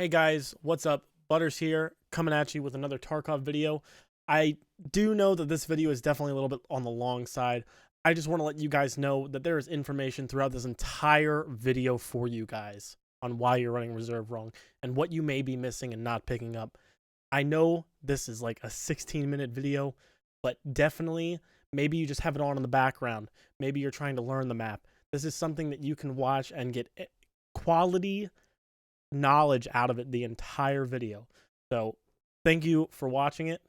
Hey guys, what's up? Butters here, coming at you with another Tarkov video. I do know that this video is definitely a little bit on the long side. I just want to let you guys know that there is information throughout this entire video for you guys on why you're running reserve wrong and what you may be missing and not picking up. I know this is like a 16-minute video, but definitely maybe you just have it on in the background. Maybe you're trying to learn the map. This is something that you can watch and get quality knowledge out of it the entire video. So thank you for watching it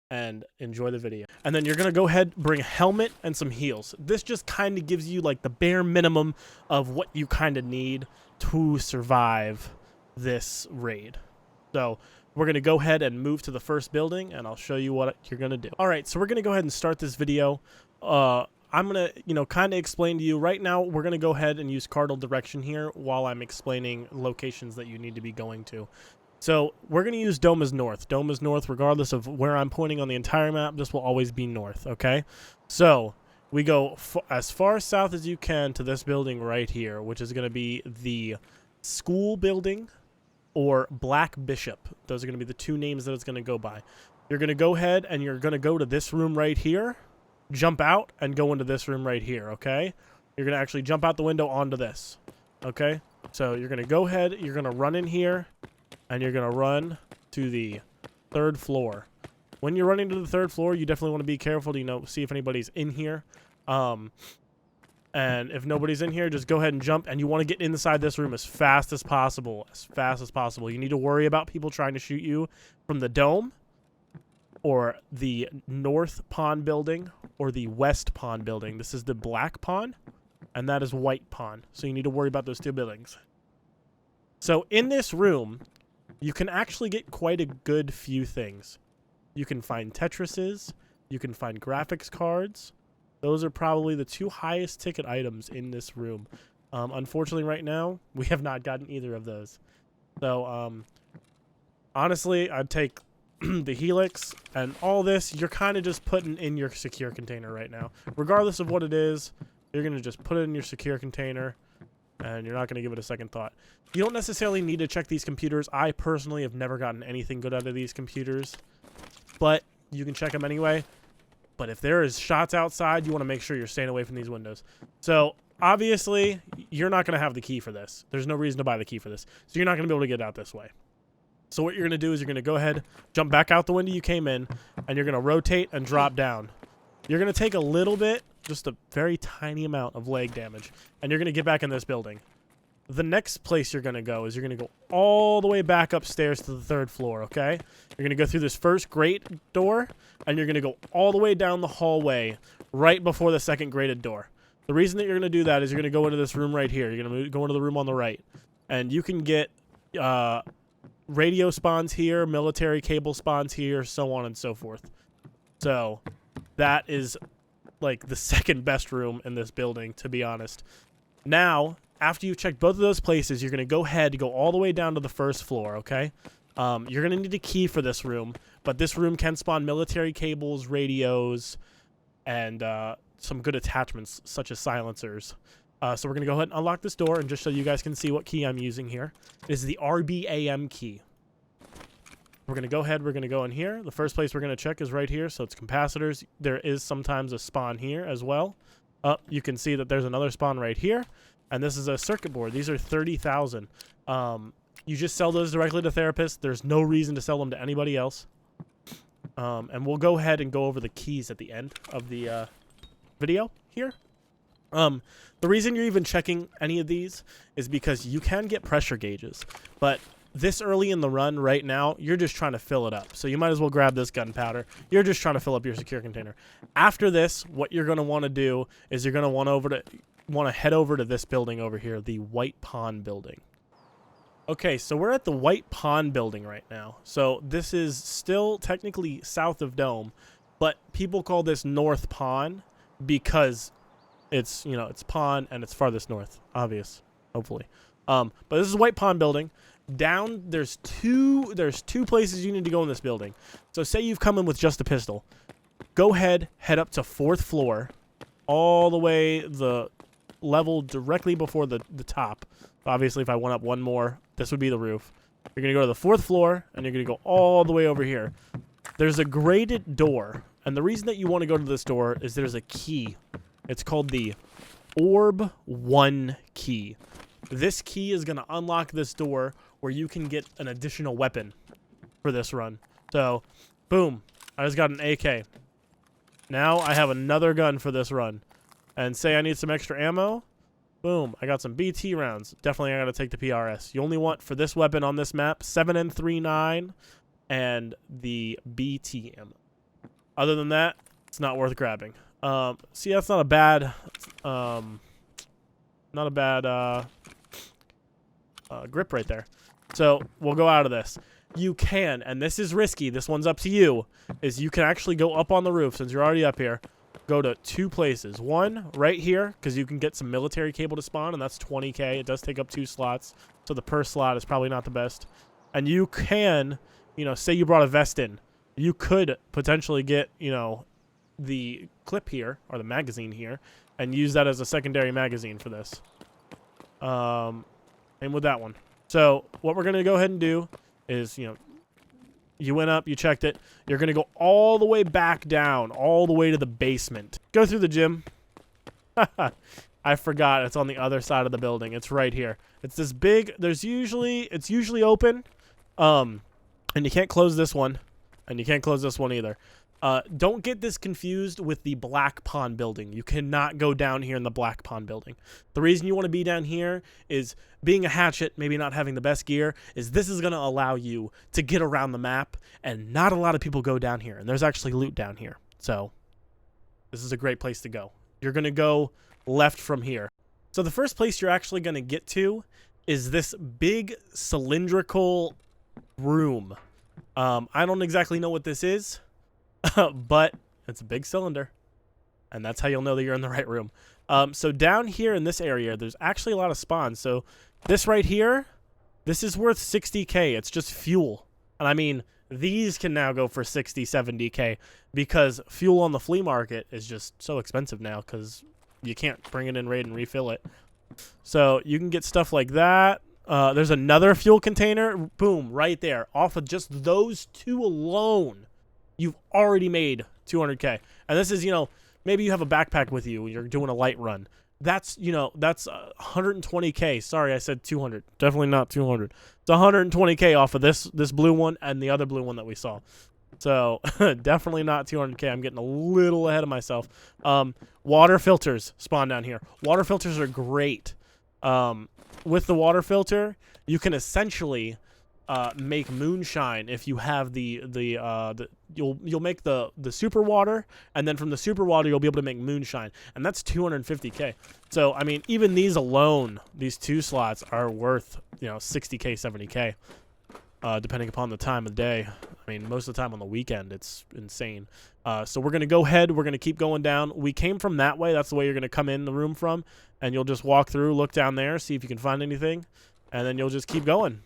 and enjoy the video. And then you're gonna go ahead, bring a helmet and some heals. This just kind of gives you like the bare minimum of what you kind of need to survive this raid. So we're gonna go ahead and move to the first building and I'll show you what you're gonna do. All right, so we're gonna go ahead and start this video. I'm going to, kind of explain to you right now. We're going to go ahead and use cardinal direction here while I'm explaining locations that you need to be going to. So we're going to use Dome is north. Dome is north regardless of where I'm pointing on the entire map. This will always be north, okay? So we go as far south as you can to this building right here, which is going to be the school building or Black Bishop. Those are going to be the two names that it's going to go by. You're going to go ahead and you're going to go to this room right here. Jump out and go into this room right here, okay? You're going to actually jump out the window onto this, okay? So you're going to go ahead, you're going to run in here, and you're going to run to the third floor. When you're running to the third floor, you definitely want to be careful to, see if anybody's in here. And if nobody's in here, just go ahead and jump, and you want to get inside this room as fast as possible, You need to worry about people trying to shoot you from the dome, or the North Pond building, or the West Pond building. This is the Black Pond, and that is White Pond. So you need to worry about those two buildings. So in this room, you can actually get quite a good few things. You can find Tetrises. You can find graphics cards. Those are probably the two highest ticket items in this room. Unfortunately, right now, we have not gotten either of those. So, honestly, I'd take the helix and all this. You're kind of just putting in your secure container right now. Regardless of what it is, you're going to just put it in your secure container and you're not going to give it a second thought. You don't necessarily need to check these computers. I personally have never gotten anything good out of these computers, but you can check them anyway. But if there is shots outside, you want to make sure you're staying away from these windows. So obviously you're not going to have the key for this. There's no reason to buy the key for this. So you're not going to be able to get out this way. So what you're going to do is you're going to go ahead, jump back out the window you came in, and you're going to rotate and drop down. You're going to take a little bit, just a very tiny amount of leg damage, and you're going to get back in this building. The next place you're going to go is you're going to go all the way back upstairs to the third floor, okay? You're going to go through this first grate door, and you're going to go all the way down the hallway right before the second grated door. The reason that you're going to do that is you're going to go into this room right here. You're going to go into the room on the right, and you can get radio spawns here, military cable spawns here, so on and so forth. So that is like the second best room in this building, to be honest. Now, after you've checked both of those places, you're going to go ahead, go all the way down to the first floor, okay? You're going to need a key for this room, but this room can spawn military cables, radios, and some good attachments, such as silencers. So we're going to go ahead and unlock this door, and just so you guys can see what key I'm using here, is the RBAM key. We're going to go ahead, we're going to go in here. The first place we're going to check is right here, so it's capacitors. There is sometimes a spawn here as well. You can see that there's another spawn right here, and this is a circuit board. These are 30,000. You just sell those directly to therapists. There's no reason to sell them to anybody else. And we'll go ahead and go over the keys at the end of the video here. The reason you're even checking any of these is because you can get pressure gauges, but this early in the run right now, you're just trying to fill it up. So you might as well grab this gunpowder. You're just trying to fill up your secure container. After this, what you're going to want to do is you're going to want to head over to this building over here, the White Pond building. Okay, so we're at the White Pond building right now. So this is still technically south of Dome, but people call this North Pond because it's, it's pond and it's farthest north, obvious, hopefully. But this is White Pond building. Down, there's two places you need to go in this building. So say you've come in with just a pistol. Go ahead, head up to 4th floor, all the way the level directly before the top. Obviously, if I went up one more, this would be the roof. You're going to go to the 4th floor, and you're going to go all the way over here. There's a graded door, and the reason that you want to go to this door is there's a key. It's called the Orb 1 key. This key is going to unlock this door where you can get an additional weapon for this run. So, boom. I just got an AK. Now I have another gun for this run. And say I need some extra ammo. Boom. I got some BT rounds. Definitely I got to take the PRS. You only want, for this weapon on this map, 7.39 and the BT ammo. Other than that, it's not worth grabbing. See, that's not a bad... grip right there. So we'll go out of this. You can, and this is risky, this one's up to you, is you can actually go up on the roof since you're already up here. Go to 2 places. One right here, because you can get some military cable to spawn, and that's 20k. It does take up 2 slots, so the per slot is probably not the best. And you can, you know, say you brought a vest in, you could potentially get, you know, the clip here or the magazine here and use that as a secondary magazine for this. And with that one. So what we're going to go ahead and do is, you know, you went up, you checked it. You're going to go all the way back down, all the way to the basement. Go through the gym. I forgot. It's on the other side of the building. It's right here. It's this big, it's usually open. And you can't close this one. And you can't close this one either. Don't get this confused with the Black Pond building. You cannot go down here in the Black Pond building. The reason you want to be down here is being a hatchet, maybe not having the best gear, is this is going to allow you to get around the map, and not a lot of people go down here, and there's actually loot down here. So this is a great place to go. You're going to go left from here. So the first place you're actually going to get to is this big cylindrical room. I don't exactly know what this is. But it's a big cylinder, and that's how you'll know that you're in the right room. So down here in this area, there's actually a lot of spawns. So this right here, this is worth 60k. It's just fuel. And I mean, these can now go for 60, 70k because fuel on the flea market is just so expensive now because you can't bring it in raid and refill it. So you can get stuff like that. There's another fuel container. Boom, right there. Off of just those 2 alone, you've already made 200k. And this is, you know, maybe you have a backpack with you and you're doing a light run. That's, you know, that's 120k. Sorry, I said 200. Definitely not 200. It's 120k off of this blue one and the other blue one that we saw. So definitely not 200k. I'm getting a little ahead of myself. Water filters spawn down here. Water filters are great. With the water filter, you can essentially make moonshine if you have you'll make the super water, and then from the super water you'll be able to make moonshine, and that's 250k. So I mean, even these alone, these 2 slots are worth, you know, 60k, 70k, depending upon the time of day. I mean, most of the time on the weekend it's insane. So we're gonna go ahead, we're gonna keep going down. We came from that way. That's the way you're gonna come in the room from, and you'll just walk through, look down there, see if you can find anything, and then you'll just keep going.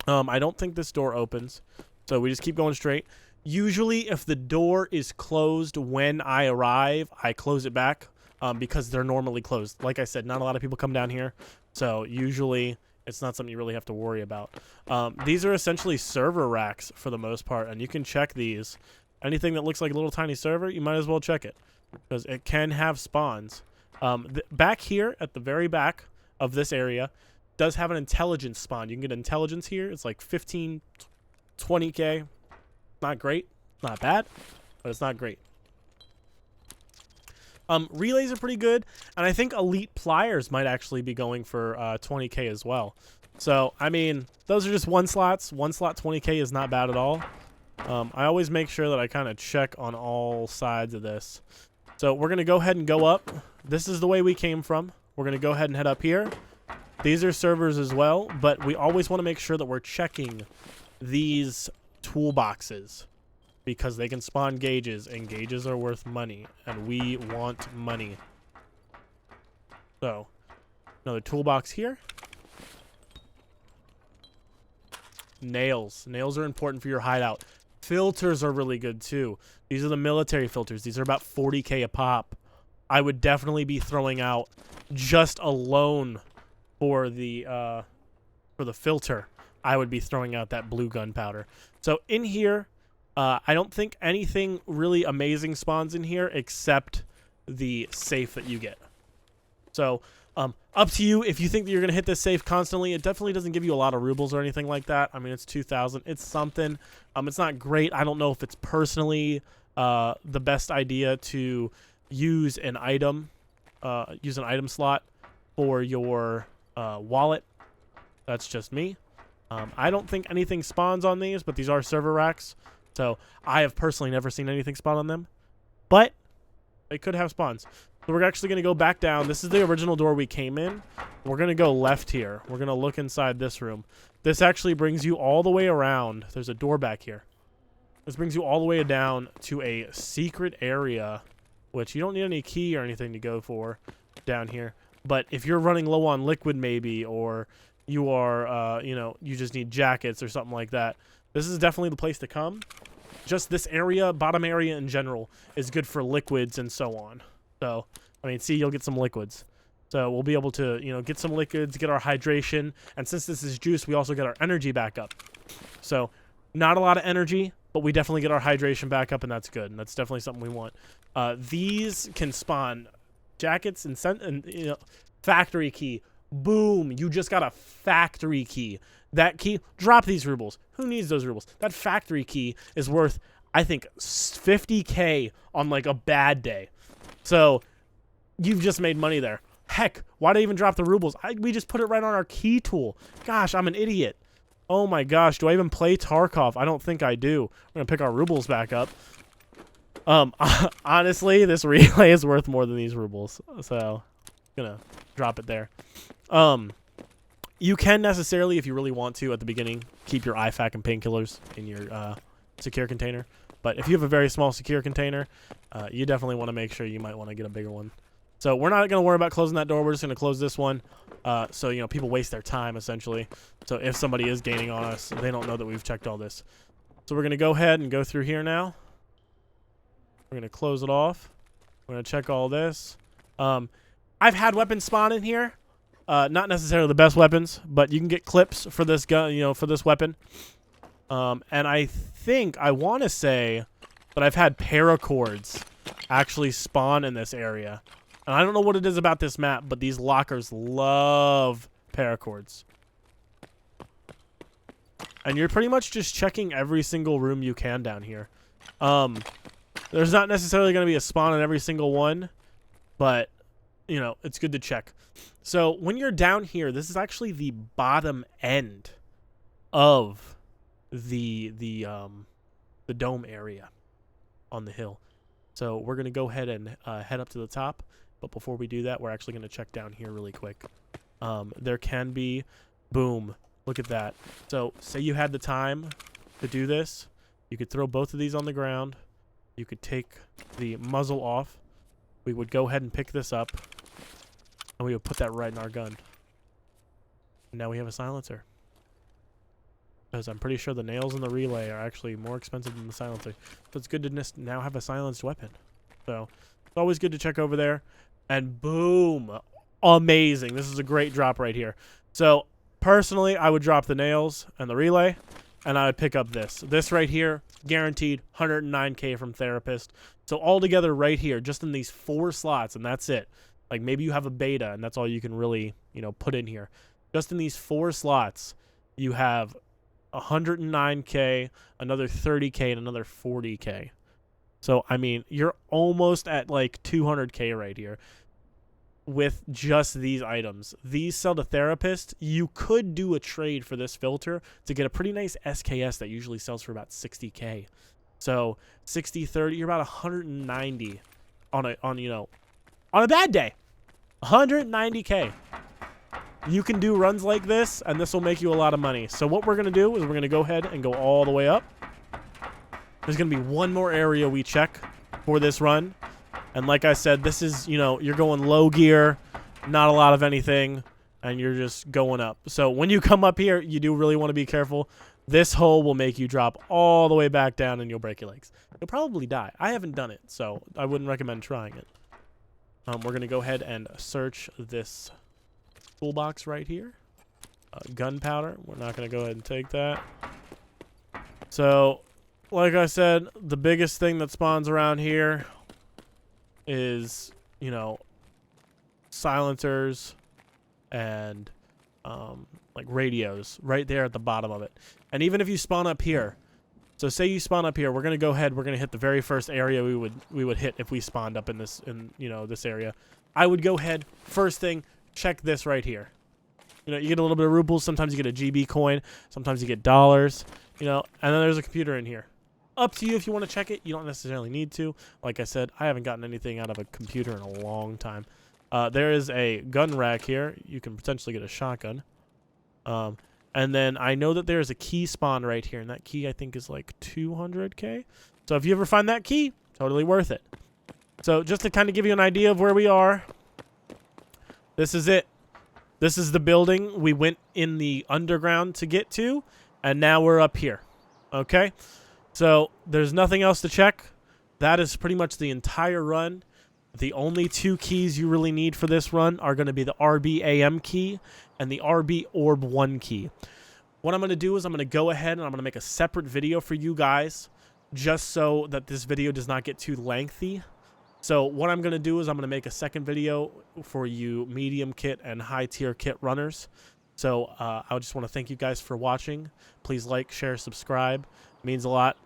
I don't think this door opens, so we just keep going straight. Usually, if the door is closed when I arrive, I close it back because they're normally closed. Like I said, not a lot of people come down here, so usually it's not something you really have to worry about. These are essentially server racks for the most part, and you can check these. Anything that looks like a little tiny server, you might as well check it because it can have spawns. Back here at the very back of this area does have an intelligence spawn. You can get intelligence here. It's like 15, 20k. Not great. Not bad, but it's not great. Relays are pretty good, and I think elite pliers might actually be going for 20k as well. So, I mean, those are just 1 slots. 1 slot 20k is not bad at all. I always make sure that I kind of check on all sides of this. So we're going to go ahead and go up. This is the way we came from. We're going to go ahead and head up here. These are servers as well, but we always want to make sure that we're checking these toolboxes because they can spawn gauges, and gauges are worth money, and we want money. So, another toolbox here. Nails. Nails are important for your hideout. Filters are really good too. These are the military filters. These are about 40k a pop. I would definitely be throwing out just alone for the filter. I would be throwing out that blue gunpowder. So in here, I don't think anything really amazing spawns in here except the safe that you get. So up to you if you think that you're going to hit this safe constantly. It definitely doesn't give you a lot of rubles or anything like that. I mean, it's 2,000. It's something. It's not great. I don't know if it's personally the best idea to use an item slot for your wallet. That's just me. I don't think anything spawns on these, but these are server racks. So I have personally never seen anything spawn on them. But they could have spawns. So we're actually going to go back down. This is the original door we came in. We're going to go left here. We're going to look inside this room. This actually brings you all the way around. There's a door back here. This brings you all the way down to a secret area, which you don't need any key or anything to go for down here. But if you're running low on liquid maybe, or you are, you just need jackets or something like that, this is definitely the place to come. Just this area, bottom area in general, is good for liquids and so on. So, I mean, see, you'll get some liquids. So we'll be able to, get some liquids, get our hydration. And since this is juice, we also get our energy back up. So not a lot of energy, but we definitely get our hydration back up, and that's good. And that's definitely something we want. These can spawn jackets and factory key. Boom. You just got a factory key. That key, drop these rubles. Who needs those rubles? That factory key is worth, I think, 50K on like a bad day. So you've just made money there. Heck, why did I even drop the rubles? We just put it right on our key tool. Gosh, I'm an idiot. Oh my gosh, do I even play Tarkov? I don't think I do. We're going to pick our rubles back up. Honestly, this relay is worth more than these rubles. So I'm going to drop it there. You can necessarily, if you really want to, at the beginning, keep your IFAK and painkillers in your secure container. But if you have a very small secure container, you definitely want to make sure you might want to get a bigger one. So we're not going to worry about closing that door. We're just going to close this one. So, people waste their time, essentially. So if somebody is gaining on us, they don't know that we've checked all this. So we're going to go ahead and go through here now. We're going to close it off. We're going to check all this. I've had weapons spawn in here. Not necessarily the best weapons, but you can get clips for this gun, for this weapon. And I want to say that I've had paracords actually spawn in this area. And I don't know what it is about this map, but these lockers love paracords. And you're pretty much just checking every single room you can down here. There's not necessarily going to be a spawn in every single one, but, it's good to check. So when you're down here, this is actually the bottom end of the dome area on the hill. So we're going to go ahead and head up to the top. But before we do that, we're actually going to check down here really quick. There can be, boom, look at that. So say you had the time to do this. You could throw both of these on the ground. You could take the muzzle off. We would go ahead and pick this up. And we would put that right in our gun. And now we have a silencer. Because I'm pretty sure the nails in the relay are actually more expensive than the silencer. So it's good to just now have a silenced weapon. So it's always good to check over there. And boom. Amazing. This is a great drop right here. So personally, I would drop the nails and the relay. And I would pick up this. This right here, guaranteed 109K from Therapist. So altogether right here, just in these 4 slots, and that's it. Like maybe you have a beta and that's all you can really, put in here. Just in these 4 slots, you have 109K, another 30K, and another 40K. So, I mean, you're almost at like 200K right here with just these items. These sell to Therapist. You could do a trade for this filter to get a pretty nice SKS that usually sells for about 60K. So 60, 30, you're about 190 on a bad day. 190K. You can do runs like this, and this will make you a lot of money. So what we're going to do is we're going to go ahead and go all the way up. There's going to be one more area we check for this run. And like I said, this is, you're going low gear, not a lot of anything, and you're just going up. So when you come up here, you do really want to be careful. This hole will make you drop all the way back down, and you'll break your legs. You'll probably die. I haven't done it, so I wouldn't recommend trying it. We're going to go ahead and search this toolbox right here. gunpowder. We're not going to go ahead and take that. So, like I said, the biggest thing that spawns around here is, you know, silencers and like radios right there at the bottom of it. And even if you spawn up here, so say you spawn up here, we're gonna go ahead, we're gonna hit the very first area we would hit if we spawned up in this, you know, this area. I would go ahead, first thing, check this right here. You know, you get a little bit of rubles, sometimes you get a GB coin, sometimes you get dollars, you know, and then there's a computer in here. Up to you if you want to check it. You don't necessarily need to. Like I said, I haven't gotten anything out of a computer in a long time. There is a gun rack here. You can potentially get a shotgun. And then I know that there is a key spawn right here, and that key I think is like 200k. So if you ever find that key, totally worth it. So just to kind of give you an idea of where we are, this is it. This is the building we went in the underground to get to, and now we're up here. Okay? So there's nothing else to check. That is pretty much the entire run. The only two keys you really need for this run are going to be the RBAM key and the RB Orb 1 key. What I'm going to do is I'm going to go ahead and I'm going to make a separate video for you guys just so that this video does not get too lengthy. So what I'm going to do is I'm going to make a second video for you medium kit and high tier kit runners. So I just want to thank you guys for watching. Please like, share, subscribe. It means a lot.